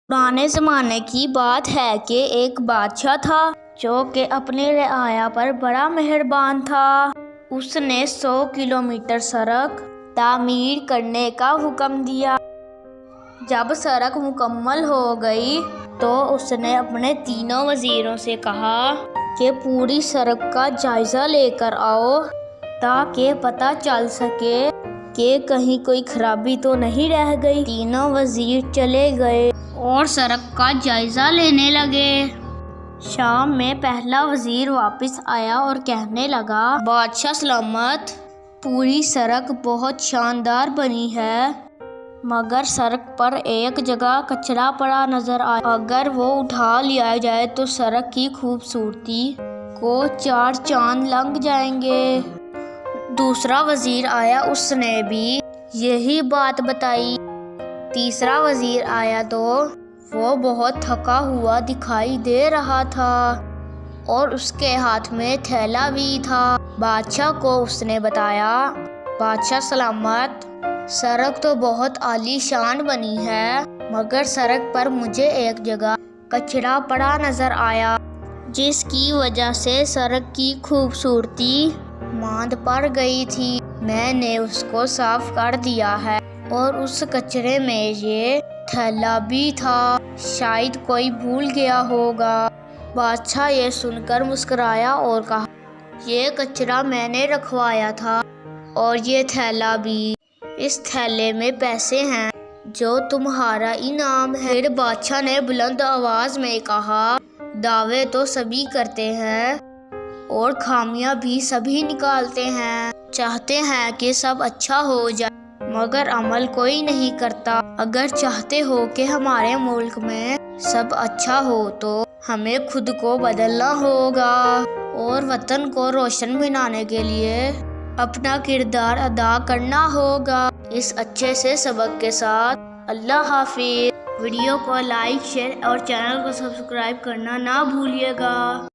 पुराने ज़माने की बात है कि एक बादशाह था जो कि अपने रआया पर बड़ा मेहरबान था। उसने 100 किलोमीटर सड़क तामीर करने का हुक्म दिया। जब सड़क मुकम्मल हो गई तो उसने अपने तीनों वज़ीरों से कहा कि पूरी सड़क का जायज़ा लेकर आओ ताकि पता चल सके कि कहीं कोई खराबी तो नहीं रह गई। तीनों वज़ीर चले गए और सड़क का जायज़ा लेने लगे। शाम में पहला वज़ीर वापस आया और कहने लगा, बादशाह सलामत, पूरी सड़क बहुत शानदार बनी है, मगर सड़क पर एक जगह कचरा पड़ा नज़र आया। अगर वो उठा लिया जाए तो सड़क की खूबसूरती को 4 चांद लग जाएंगे। दूसरा वज़ीर आया, उसने भी यही बात बताई। तीसरा वज़ीर आया तो वो बहुत थका हुआ दिखाई दे रहा था और उसके हाथ में थैला भी था। बादशाह को उसने बताया, बादशाह सलामत, सड़क तो बहुत आलीशान बनी है, मगर सड़क पर मुझे एक जगह कचरा पड़ा नज़र आया, जिसकी वजह से सड़क की खूबसूरती मांद पड़ गई थी। मैंने उसको साफ कर दिया है और उस कचरे में ये थैला भी था, शायद कोई भूल गया होगा। बादशाह ये सुनकर मुस्कुराया और कहा, ये कचरा मैंने रखवाया था और ये थैला भी। इस थैले में पैसे हैं जो तुम्हारा इनाम है। फिर बादशाह ने बुलंद आवाज में कहा, दावे तो सभी करते हैं और खामियां भी सभी निकालते हैं, चाहते हैं कि सब अच्छा हो जाए, मगर अमल कोई नहीं करता। अगर चाहते हो कि हमारे मुल्क में सब अच्छा हो तो हमें खुद को बदलना होगा और वतन को रोशन बनाने के लिए अपना किरदार अदा करना होगा। इस अच्छे से सबक के साथ अल्लाह हाफिज। वीडियो को लाइक, शेयर और चैनल को सब्सक्राइब करना ना भूलिएगा।